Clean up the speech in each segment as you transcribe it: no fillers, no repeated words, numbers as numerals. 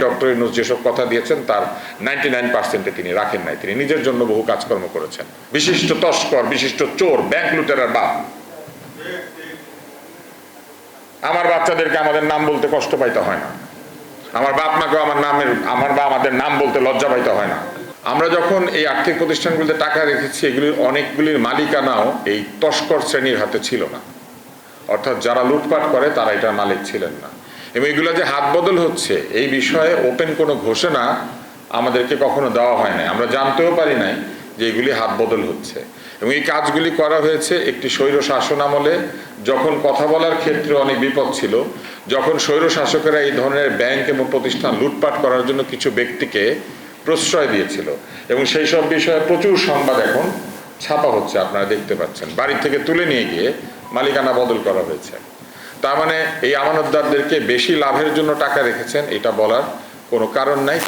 Doctor Yunus যেসব কথা দিয়েছেন তার 99% তিনি রাখেন নাই। তিনি নিজের জন্য বহু কাজকর্ম করেছেন। বিশিষ্ট তস্কর, বিশিষ্ট চোর, ব্যাংক লুটেরার বাপ। আমার বাচ্চাদেরকে আমাদের নাম বলতে কষ্ট পাইতে হয় না, আমার বাপ মাকেও আমাদের নাম বলতে লজ্জা পাইতে হয় না। আমরা যখন এই আর্থিক প্রতিষ্ঠানগুলোতে টাকা রেখেছি, এগুলির অনেকগুলির মালিকানাও এই তস্কর শ্রেণীর হাতে ছিল না, অর্থাৎ যারা লুটপাট করে তারা এটার মালিক ছিলেন না। এবং এগুলো যে হাত বদল হচ্ছে এই বিষয়ে ওপেন কোনো ঘোষণা আমাদেরকে কখনো দেওয়া হয় নাই, আমরা জানতেও পারি নাই যে এগুলি হাত বদল হচ্ছে। এবং এই কাজগুলি করা হয়েছে একটি স্বৈর শাসন আমলে, যখন কথা বলার ক্ষেত্রে অনেক বিপদ ছিল, যখন স্বৈর শাসকেরা এই ধরনের ব্যাংক এবং প্রতিষ্ঠান লুটপাট করার জন্য কিছু ব্যক্তিকে প্রশ্রয় দিয়েছিল। এবং সেই সব বিষয়ে প্রচুর সংবাদ এখন ছাপা হচ্ছে, আপনারা দেখতে পাচ্ছেন। বাড়ি থেকে তুলে নিয়ে গিয়ে মালিকানা বদল করা হয়েছে। তার মানে এই আমানতদারদেরকে বেশি লাভের জন্য টাকা রেখেছেন এটা বলার কোনো কারণ নাই।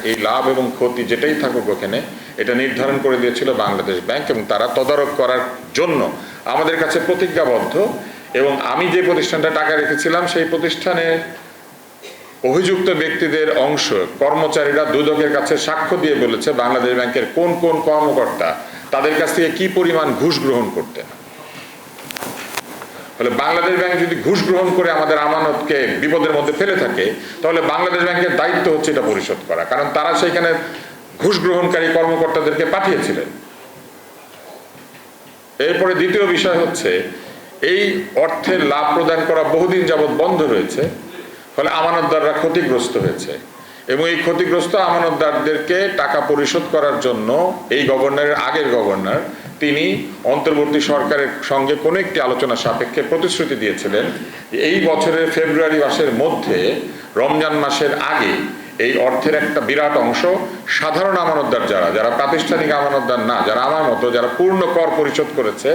এই লাভ এবং ক্ষতি যেটাই থাকুক ওখানে, এটা নির্ধারণ করে দিয়েছিল বাংলাদেশ ব্যাংক, এবং তারা তদারক করার জন্য আমাদের কাছে প্রতিজ্ঞাবদ্ধ। এবং আমি যে প্রতিষ্ঠানটা টাকা রেখেছিলাম সেই প্রতিষ্ঠানে অভিযুক্ত ব্যক্তিদের অংশ কর্মচারীরা দুদকের কাছে সাক্ষ্য দিয়ে বলেছে বাংলাদেশ ব্যাংকের কোন কোন কর্মকর্তা তাদের কাছ থেকে কি পরিমাণ ঘুষ গ্রহণ করতেন। তাহলে বাংলাদেশ ব্যাংক যদি ঘুষ গ্রহণ করে আমাদের আমানতকে বিপদের মধ্যে ফেলে থাকে, তাহলে বাংলাদেশ ব্যাংকের দায়িত্ব হচ্ছে এটা পরিশোধ করা, কারণ তারা সেইখানে ঘুষ গ্রহণকারী কর্মকর্তাদেরকে পাঠিয়েছিলেন। এরপরে দ্বিতীয় বিষয় হচ্ছে এই অর্থের লাভ প্রদান করা বহুদিন যাবৎ বন্ধ রয়েছে, ফলে আমানতদাররা ক্ষতিগ্রস্ত হয়েছে। এবং এই ক্ষতিগ্রস্ত আমানতদারদেরকে টাকা পরিশোধ করার জন্য এই গভর্নরের আগের গভর্নর তিনি অন্তর্বর্তী সরকারের সঙ্গে কোনো একটি আলোচনা সাপেক্ষে প্রতিশ্রুতি দিয়েছিলেন যে এই বছরের ফেব্রুয়ারি মাসের মধ্যে, রমজান মাসের আগে, এই অর্থের একটা বিরাট অংশ সাধারণ আমানতদার যারা প্রাতিষ্ঠানিক আমানতদার না, যারা আমার মতো যারা পূর্ণ কর পরিশোধ করেছে,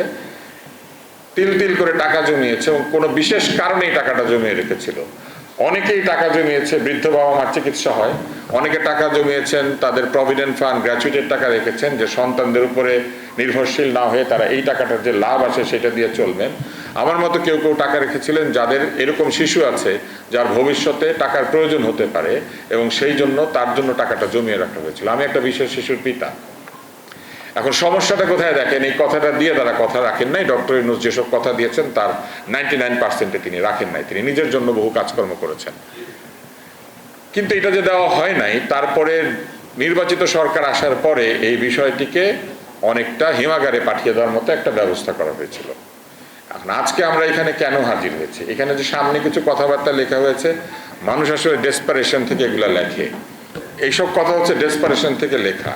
তিল তিল করে টাকা জমিয়েছে এবং কোনো বিশেষ কারণে এই টাকাটা জমিয়ে রেখেছিল। অনেকেই টাকা জমিয়েছে বৃদ্ধ বাবা মার চিকিৎসা হয়, অনেকে টাকা জমিয়েছেন তাদের প্রভিডেন্ট ফান্ড, গ্র্যাচুইটির টাকা রেখেছেন যে সন্তানদের উপরে নির্ভরশীল না হয়ে তারা এই টাকাটার যে লাভ আসে সেটা দিয়ে চলবেন। আমার মতো কেউ কেউ টাকা রেখেছিলেন যাদের এরকম শিশু আছে যার ভবিষ্যতে টাকার প্রয়োজন হতে পারে, এবং সেই জন্য তার জন্য টাকাটা জমিয়ে রাখা হয়েছিল। আমি একটা বিশেষ শিশুর পিতা। এখন সমস্যাটা কোথায় দেখেন, এই কথাটা দিয়ে তারা কথা রাখেন নাই। ডক্টর ইউনূস যেসব কথা দিয়েছেন তার 99% তিনি রাখেন নাই। তিনি নিজের জন্য বহু কাজকর্ম করেছেন। কিন্তু এটা যে দেওয়া হয় নাই, তারপরে নির্বাচিত সরকার আসার পরে এই বিষয়টিকে অনেকটা হিমাগারে পাঠিয়ে দেওয়ার মতো একটা ব্যবস্থা করা হয়েছিল। এখন আজকে আমরা এখানে কেন হাজির হয়েছি, এখানে যে সামনে কিছু কথাবার্তা লেখা হয়েছে, মানুষ আসলে ডেসপারেশন থেকে এগুলা লেখে। এইসব কথা হচ্ছে ডেসপারেশন থেকে লেখা।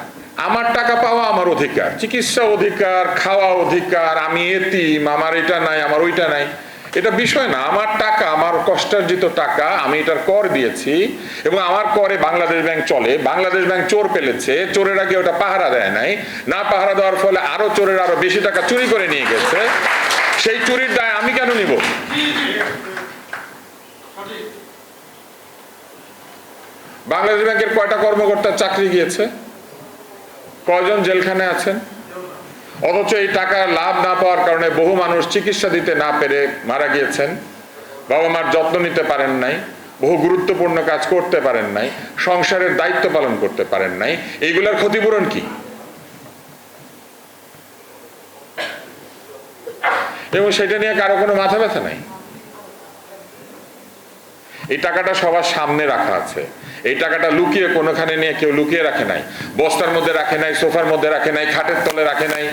আমার টাকা পাওয়া আমার অধিকার, চিকিৎসা অধিকার, খাওয়া অধিকার, আমি এতিম, আমার এটা নাই, আমার ওইটা নাই, এটা বিষয় না। আমার টাকা, আমার কষ্টার্জিত টাকা, আমি এটার কর দিয়েছি এবং আমার করে বাংলাদেশ ব্যাংক চলে। বাংলাদেশ ব্যাংক চোর পেলেছে, চোরের আগে ওটা পাহারা দেয় নাই, না পাহারা দেওয়ার ফলে আরো চোরের আরো বেশি টাকা চুরি করে নিয়ে গেছে। সেই চুরির দায় আমি কেন নিব? বাংলাদেশ ব্যাংকের কয়টা কর্মকর্তার চাকরি গিয়েছে, কয়জন জেলখানে আছেন, অথচ এই টাকার লাভ না পাওয়ার কারণে বহু মানুষ চিকিৎসা দিতে না পেরে মারা গিয়েছেন, বাবা মার যত্ন নিতে পারেন নাই, বহু গুরুত্বপূর্ণ কাজ করতে পারেন নাই, সংসারের দায়িত্ব পালন করতে পারেন নাই। এইগুলার ক্ষতিপূরণ কি? এবং সেটা নিয়ে কারো কোনো মাথা ব্যথা নাই। এই টাকাটা সবার সামনে রাখা আছে। এই টাকাটা লুকিয়ে কোনোখানে নিয়ে কেউ লুকিয়ে রাখে নাই, বস্তার মধ্যে রাখে নাই, সোফার মধ্যে রাখে নাই, খাটের তলে রাখে নাই।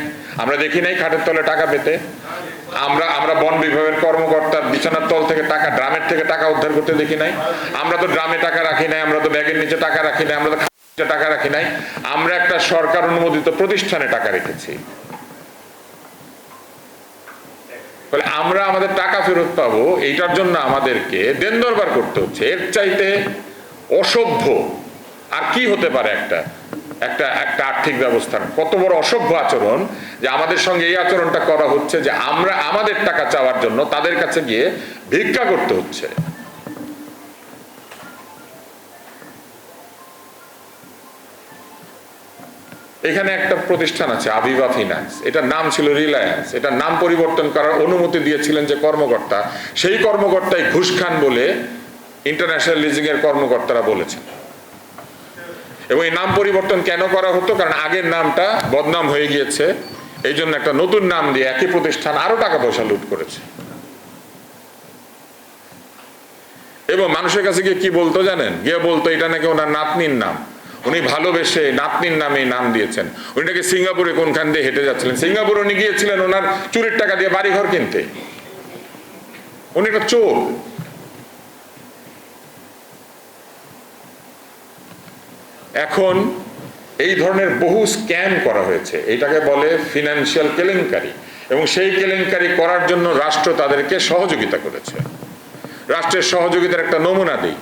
আমরা দেখি নাই খাটের তলে টাকা পেতে। আমরা বন বিভাগের কর্মকর্তার বিছানার তল থেকে টাকা, ড্রামের থেকে টাকা উদ্ধার করতে দেখি নাই। আমরা তো ড্রামে টাকা রাখি নাই, আমরা তো ব্যাগের নিচে টাকা রাখি নাই, আমরা তো খাটের নিচে টাকা রাখি নাই। আমরা একটা সরকার অনুমোদিত প্রতিষ্ঠানে টাকা রেখেছি। ফলে আমরা আমাদের টাকা ফেরত পাবো, এইটার জন্য আমাদেরকে দেন দরবার করতে হচ্ছে। এর চাইতে অসভ্য আর কি হতে পারে? একটা আর্থিক ব্যবস্থার কত বড় অসভ্য আচরণ যে আমাদের সঙ্গে এই আচরণটা করা হচ্ছে, যে আমরা আমাদের টাকা চাওয়ার জন্য তাদের কাছে গিয়ে ভিক্ষা করতে হচ্ছে। এখানে একটা প্রতিষ্ঠান আছে আবিবা ফিন্যান্স, এটার নাম ছিল রিলায়েন্স। এটার নাম পরিবর্তন করার অনুমতি দিয়েছিলেন যে কর্মকর্তা, সেই কর্মকর্তাই ঘুষ খান বলে ইন্টারন্যাশনাল লিজিং এর কর্মকর্তারা বলেছেন। এবং এই নাম পরিবর্তন কেন করা হতো? কারণ আগের নামটা বদনাম হয়ে গিয়েছে, এই জন্য একটা নতুন নাম দিয়ে একই প্রতিষ্ঠান আরো টাকা পয়সা লুট করেছে। এবং মানুষের কাছে গিয়ে কি বলতো জানেন? গিয়ে বলতো এটা নাকি ওনার নাতনির নাম, উনি ভালোবেসে নাতনির নামে নাম দিয়েছেন। উনি নাকি সিঙ্গাপুরে কোনখান দিয়ে হেঁটে যাচ্ছিলেন, সিঙ্গাপুরে উনি গিয়েছিলেন ওনার চুরির টাকা দিয়ে বাড়িঘর কিনতে। উনি একটা চোর। এখন এই ধরনের বহু স্ক্যাম করা হয়েছে, এটাকে বলে ফিনান্সিয়াল কেলেঙ্কারি, এবং সেই কেলেঙ্কারি করার জন্য রাষ্ট্র তাদেরকে সহযোগিতা করেছে। রাষ্ট্রের সহযোগিতার একটা নমুনা দিই।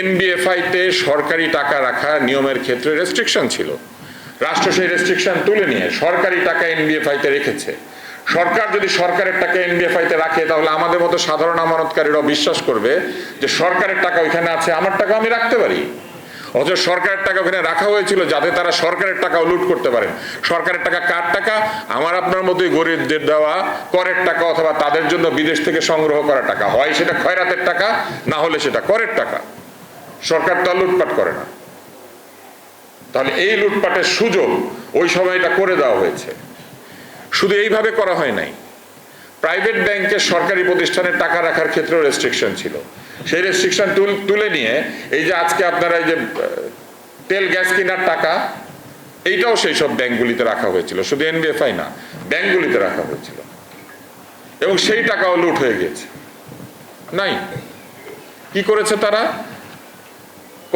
এনবিএফআইতে সরকারি টাকা রাখার নিয়মের ক্ষেত্রে রেস্ট্রিকশন ছিল, রাষ্ট্র সেই রেস্ট্রিকশন তুলে নিয়ে সরকারি টাকা এনবিএফআইতে রেখেছে। সরকার যদি সরকারের টাকা এনবিএফআইতে রাখে, তাহলে আমাদের মতো সাধারণ আমানতকারীরাও বিশ্বাস করবে যে সরকারের টাকা ওইখানে আছে, আমার টাকা আমি রাখতে পারি। অথচ সরকারের টাকা ওখানে রাখা হয়েছিল যাতে তারা সরকারের টাকাও লুট করতে পারেন। সরকারের টাকা কার টাকা? আমার আপনার মতোই গরিবদের দেওয়া করের টাকা, অথবা তাদের জন্য বিদেশ থেকে সংগ্রহ করা টাকা। হয় সেটা খয়রাতের টাকা, না হলে সেটা করের টাকা। সরকার তো আর লুটপাট করে না। তাহলে এই লুটপাটের সুযোগ ওই সময় এটা করে দেওয়া হয়েছে। শুধু এইভাবে করা হয় নাই, প্রাইভেট ব্যাংকে সরকারি প্রতিষ্ঠানের টাকা রাখার ক্ষেত্রেও রেস্ট্রিকশন ছিল। সেই রেস্ট্রিকশন তুলে নিয়ে এই যে আজকে আপনারা এই যে তেল গ্যাস কেনার টাকা, এইটাও সেই সব ব্যাংকগুলিতে রাখা হয়েছিল, শুধু এনবিএফআই না, ব্যাংকগুলিতে রাখা হয়েছিল, এবং সেই টাকাও লুট হয়ে গেছে। নাই, কি করেছে তারা?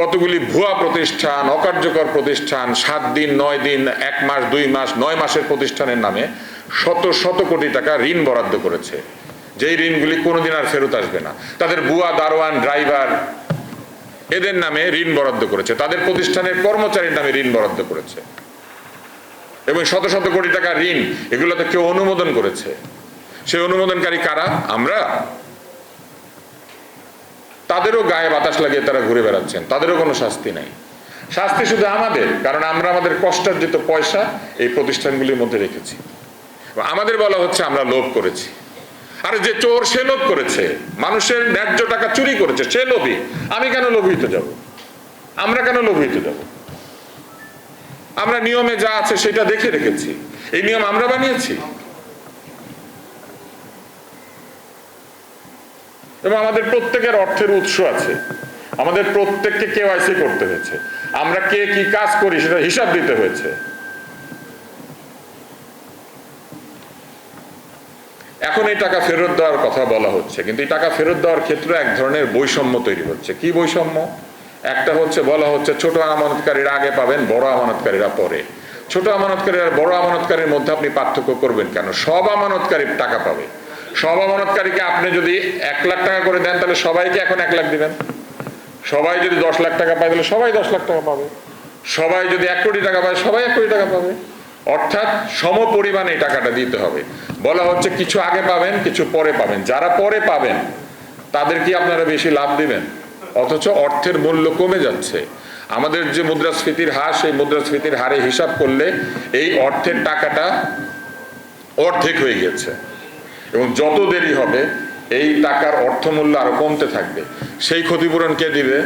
কতগুলি ভুয়া প্রতিষ্ঠান, অকার্যকর প্রতিষ্ঠান, 7 দিন 9 দিন 1 মাস 2 মাস 9 মাসের প্রতিষ্ঠানের নামে শত শত কোটি টাকা ঋণ বরাদ্দ করেছে, যেই ঋণগুলি কোনোদিন আর ফেরত আসবে না। তাদের বুয়া দারোয়ান, ড্রাইভার, এদের নামে ঋণ বরাদ্দ করেছে, তাদের প্রতিষ্ঠানের কর্মচারীর নামে ঋণ বরাদ্দ করেছে, এবং শত শত কোটি টাকা ঋণ এগুলোতে কেউ অনুমোদন করেছে। সেই অনুমোদনকারী কারা? আমরা। তাদেরও গায়ে বাতাস লাগিয়ে তারা ঘুরে বেড়াচ্ছেন, তাদেরও কোনো শাস্তি নাই। শাস্তি শুধু আমাদের, কারণ আমরা আমাদের কষ্টার্জিত পয়সা এই প্রতিষ্ঠানগুলির মধ্যে রেখেছি। আমাদের বলা হচ্ছে আমরা লোভ করেছি। আরে যে চোর সে লোভ করেছে, মানুষের ন্যায্য টাকা চুরি করেছে, সে লোভী। আমি কেন লোভিত যাব? আমরা কেন লোভিত যাব? আমরা নিয়মে যা আছে সেটা দেখে রেখেছি। এই নিয়ম আমরা বানিয়েছি, এবং আমাদের প্রত্যেকের অর্থের উৎস আছে। আমাদের প্রত্যেককে কেওয়াইসি করতে হয়েছে, আমরা কে কি কাজ করি সেটা হিসাব দিতে হয়েছে। এখন এই টাকা ফেরত দেওয়ার কথা বলা হচ্ছে, কিন্তু এই টাকা ফেরত দেওয়ার ক্ষেত্রে এক ধরনের বৈষম্য তৈরি হচ্ছে। কি বৈষম্য? একটা হচ্ছে, বলা হচ্ছে ছোট আমানতকারীরা আগে পাবেন, বড় আমানতকারীরা পরে। ছোট আমানতকারী আর বড় আমানতকারীর মধ্যে আপনি পার্থক্য করবেন কেন? সব আমানতকারী টাকা পাবে। সব আমানতকারীকে আপনি যদি 1 লাখ টাকা করে দেন, তাহলে সবাইকে এখন 1 লাখ দিবেন। সবাই যদি 10 লাখ টাকা পায়, তাহলে সবাই 10 লাখ টাকা পাবে। সবাই যদি 1 কোটি টাকা পায়, সবাই 1 কোটি টাকা পাবে। অর্থাৎ সম পরিমাণে এই টাকাটা দিতে হবে। বলা হচ্ছে কিছু আগে পাবেন, কিছু পরে পাবেন। যারা পরে পাবেন তাদের কি আপনারা বেশি লাভ দিবেন? অথচ অর্থের মূল্য কমে যাচ্ছে। আমাদের যে মুদ্রাস্ফীতির হার, সেই মুদ্রাস্ফীতির হারে হিসাব করলে এই অর্থের টাকাটা অর্ধেক হয়ে গেছে, এবং যত দেরি হবে এই টাকার অর্থমূল্য আরো কমতে থাকবে। সেই ক্ষতিপূরণ কে দিবে?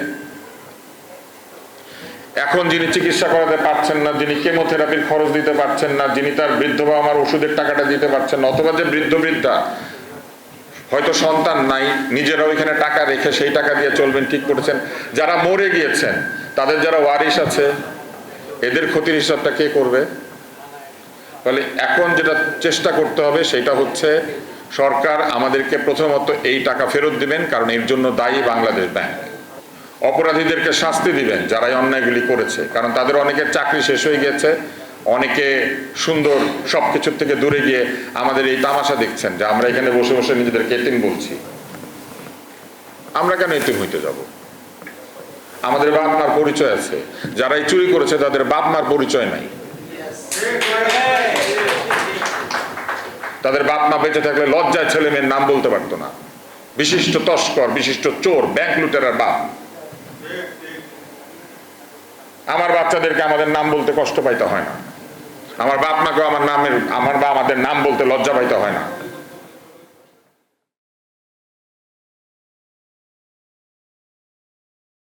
এখন যিনি চিকিৎসা করাতে পারছেন না, যিনি কেমোথেরাপির খরচ দিতে পারছেন না, যিনি তার বৃদ্ধ বাবা মার ওষুধের টাকাটা দিতে পারছেন না, অথবা যে বৃদ্ধ বৃদ্ধা হয়তো সন্তান নাই, নিজেরা ওইখানে টাকা রেখে সেই টাকা দিয়ে চলবেন ঠিক করেছেন, যারা মরে গিয়েছেন তাদের যারা ওয়ারিশ আছে, এদের ক্ষতির হিসাবটা কে করবে? ফলে এখন যেটা চেষ্টা করতে হবে সেটা হচ্ছে, সরকার আমাদেরকে প্রথমত এই টাকা ফেরত দিবেন, কারণ এর জন্য দায়ী বাংলাদেশ ব্যাংক। অপরাধীদেরকে শাস্তি দিবেন যারা এই অন্যায়গুলি করেছে, কারণ তাদের অনেকের চাকরি শেষ হয়ে গেছে, অনেকে সুন্দর সবকিছুর থেকে দূরে গিয়ে আমাদের এই তামাশা দেখছেন যে আমরা এখানে বসে বসে নিজেদেরকে এতিম বলছি। আমরা কেন এতিম হইতে যাব? আমাদের বাপ মার পরিচয় আছে। যারা এই চুরি করেছে তাদের বাপ মার পরিচয় নাই। তাদের বাপ মা বেঁচে থাকলে লজ্জায় ছেলে মেয়ের নাম বলতে পারতো না। বিশিষ্ট তস্কর, বিশিষ্ট চোর, ব্যাংক লুটেরার বাপ। আমার বাচ্চাদেরকে আমাদের নাম বলতে কষ্ট পাইতে হয় না। আমার বাপ মাকেও আমার বা আমাদের নাম বলতে লজ্জা পাইতে হয় না।